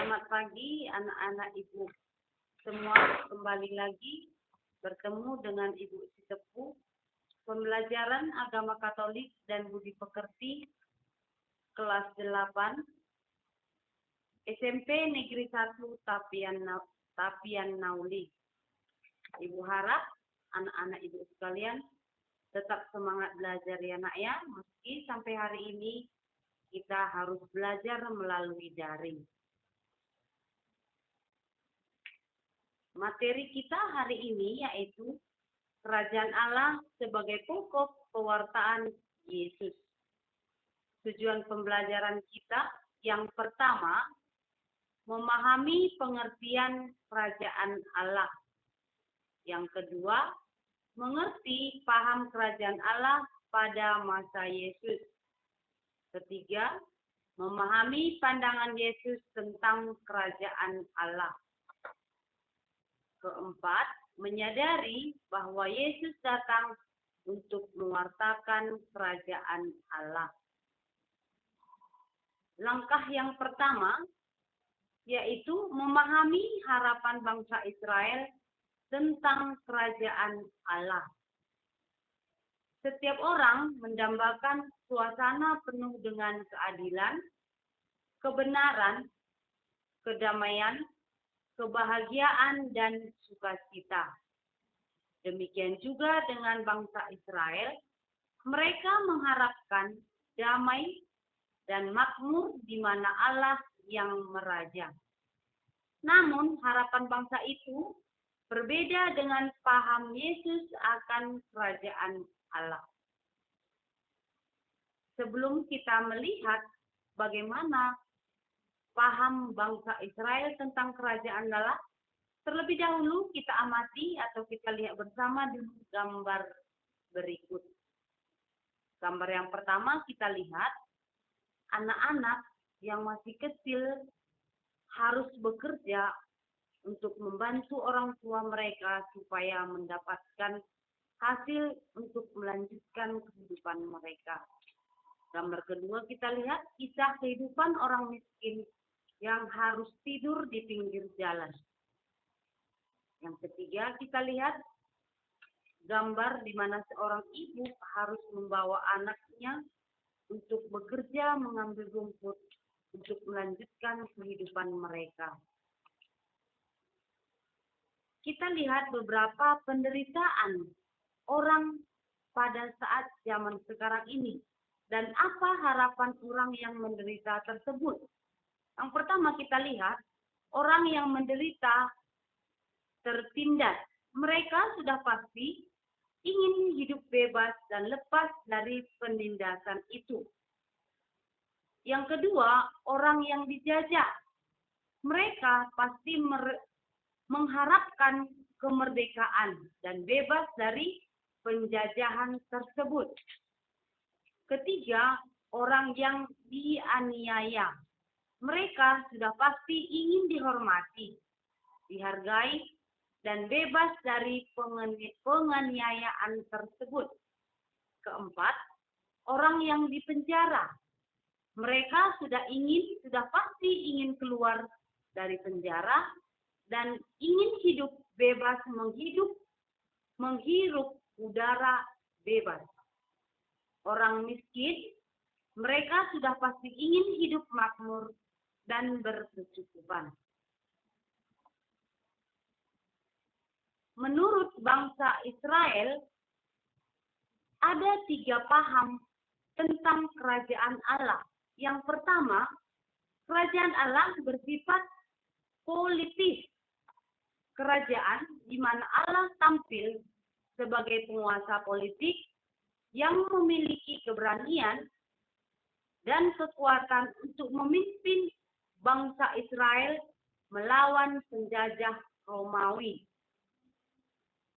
Selamat pagi anak-anak Ibu. Semua kembali lagi bertemu dengan Ibu Sitepu, pembelajaran agama Katolik dan budi pekerti kelas 8 SMP Negeri 1 Tapian Nauli. Ibu harap anak-anak Ibu sekalian tetap semangat belajar ya nak ya, meski sampai hari ini kita harus belajar melalui daring. Materi kita hari ini yaitu Kerajaan Allah sebagai pokok pewartaan Yesus. Tujuan pembelajaran kita yang pertama, memahami pengertian Kerajaan Allah. Yang kedua, mengerti paham Kerajaan Allah pada masa Yesus. Ketiga, memahami pandangan Yesus tentang Kerajaan Allah. Keempat, menyadari bahwa Yesus datang untuk mewartakan Kerajaan Allah. Langkah yang pertama, yaitu memahami harapan bangsa Israel tentang Kerajaan Allah. Setiap orang mendambakan suasana penuh dengan keadilan, kebenaran, kedamaian, kebahagiaan, dan sukacita. Demikian juga dengan bangsa Israel, mereka mengharapkan damai dan makmur di mana Allah yang meraja. Namun harapan bangsa itu berbeda dengan paham Yesus akan Kerajaan Allah. Sebelum kita melihat bagaimana paham bangsa Israel tentang Kerajaan Allah, terlebih dahulu kita amati atau kita lihat bersama di gambar berikut. Gambar yang pertama kita lihat anak-anak yang masih kecil harus bekerja untuk membantu orang tua mereka supaya mendapatkan hasil untuk melanjutkan kehidupan mereka. Gambar kedua kita lihat kisah kehidupan orang miskin yang harus tidur di pinggir jalan. Yang ketiga kita lihat gambar di mana seorang ibu harus membawa anaknya untuk bekerja mengambil rumput untuk melanjutkan kehidupan mereka. Kita lihat beberapa penderitaan orang pada saat zaman sekarang ini dan apa harapan orang yang menderita tersebut. Yang pertama kita lihat, orang yang menderita tertindas. Mereka sudah pasti ingin hidup bebas dan lepas dari penindasan itu. Yang kedua, orang yang dijajah. Mereka pasti mengharapkan kemerdekaan dan bebas dari penjajahan tersebut. Ketiga, orang yang dianiaya. Mereka sudah pasti ingin dihormati, dihargai, dan bebas dari penganiayaan tersebut. Keempat, orang yang dipenjara. Mereka sudah pasti ingin keluar dari penjara dan ingin hidup bebas, menghirup udara bebas. Orang miskin, mereka sudah pasti ingin hidup makmur dan berkecukupan. Menurut bangsa Israel, ada 3 paham tentang Kerajaan Allah. Yang pertama, Kerajaan Allah bersifat politis. Kerajaan di mana Allah tampil sebagai penguasa politik yang memiliki keberanian dan kekuatan untuk memimpin bangsa Israel melawan penjajah Romawi.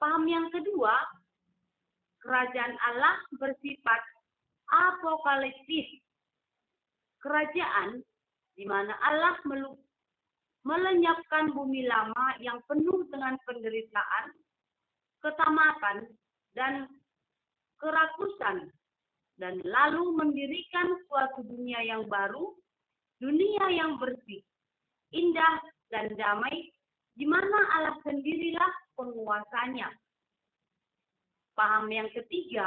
Paham yang kedua, Kerajaan Allah bersifat apokaliptis. Kerajaan di mana Allah melenyapkan bumi lama yang penuh dengan penderitaan, ketamatan, dan kerakusan, dan lalu mendirikan suatu dunia yang baru, dunia yang bersih, indah, dan damai, di mana Allah sendirilah penguasanya. Paham yang ketiga,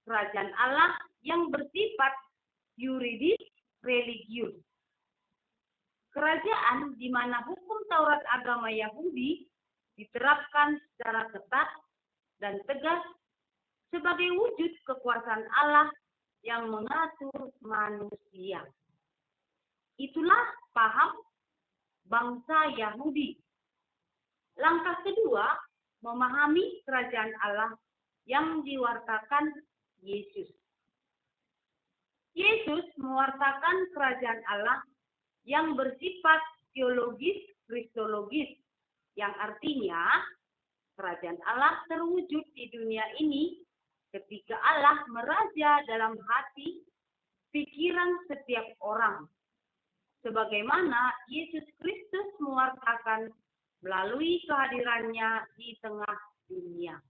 kerajaan Allah yang bersifat yuridis religius. Kerajaan di mana hukum Taurat agama Yahudi diterapkan secara ketat dan tegas sebagai wujud kekuasaan Allah yang mengatur manusia. Itulah paham bangsa Yahudi. Langkah kedua, memahami kerajaan Allah yang diwartakan Yesus. Yesus mewartakan kerajaan Allah yang bersifat teologis kristologis, yang artinya kerajaan Allah terwujud di dunia ini ketika Allah meraja dalam hati, pikiran setiap orang, sebagaimana Yesus Kristus mewartakan melalui kehadirannya di tengah dunia.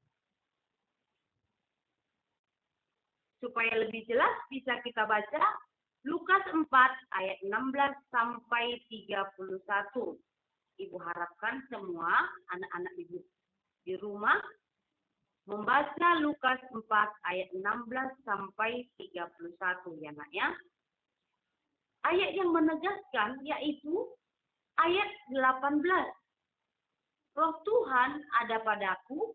Supaya lebih jelas bisa kita baca Lukas 4 ayat 16 sampai 31. Ibu harapkan semua anak-anak ibu di rumah membaca Lukas 4 ayat 16 sampai 31 ya nak ya. Ayat yang menegaskan yaitu ayat 18. Roh Tuhan ada padaku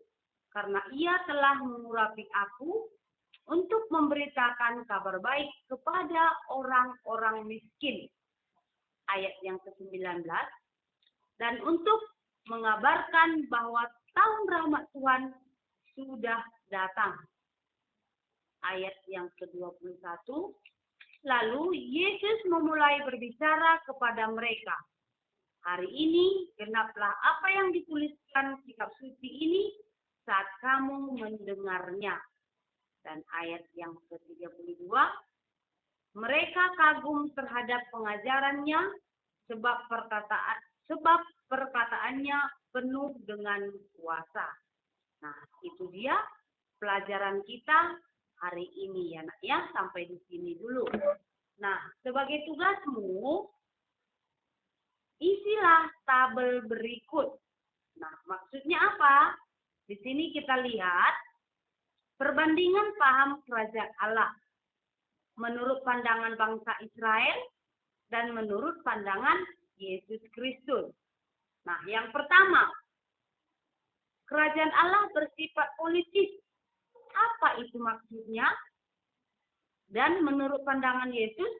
karena Ia telah mengurapi aku untuk memberitakan kabar baik kepada orang-orang miskin. Ayat yang ke-19. Dan untuk mengabarkan bahwa tahun rahmat Tuhan sudah datang. Ayat yang ke-21. Lalu Yesus memulai berbicara kepada mereka. Hari ini genaplah apa yang dituliskan kitab suci ini saat kamu mendengarnya. Dan ayat yang ke-32, mereka kagum terhadap pengajarannya sebab perkataannya penuh dengan kuasa. Nah, itu dia pelajaran kita hari ini ya nak ya, sampai di sini dulu. Nah, sebagai tugasmu isilah tabel berikut. Nah, maksudnya apa? Di sini kita lihat perbandingan paham kerajaan Allah menurut pandangan bangsa Israel dan menurut pandangan Yesus Kristus. Nah, yang pertama, kerajaan Allah bersifat politis. Apa itu maksudnya? Dan menurut pandangan Yesus,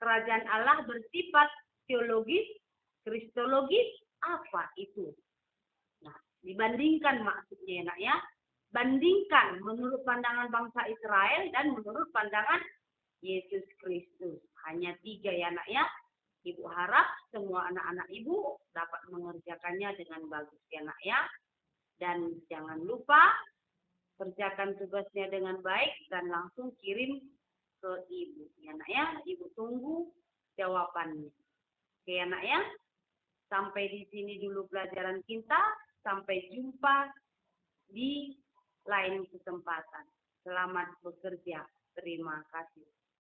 kerajaan Allah bersifat teologis, kristologis. Apa itu? Nah, dibandingkan maksudnya nak ya. Bandingkan menurut pandangan bangsa Israel dan menurut pandangan Yesus Kristus. Hanya 3 ya nak ya. Ibu harap semua anak-anak ibu dapat mengerjakannya dengan bagus ya nak ya. Dan jangan lupa kerjakan tugasnya dengan baik dan langsung kirim ke ibu ya nak ya. Ibu tunggu jawabannya. Oke ya nak ya. Sampai di sini dulu pelajaran kita. Sampai jumpa di lain kesempatan. Selamat bekerja. Terima kasih.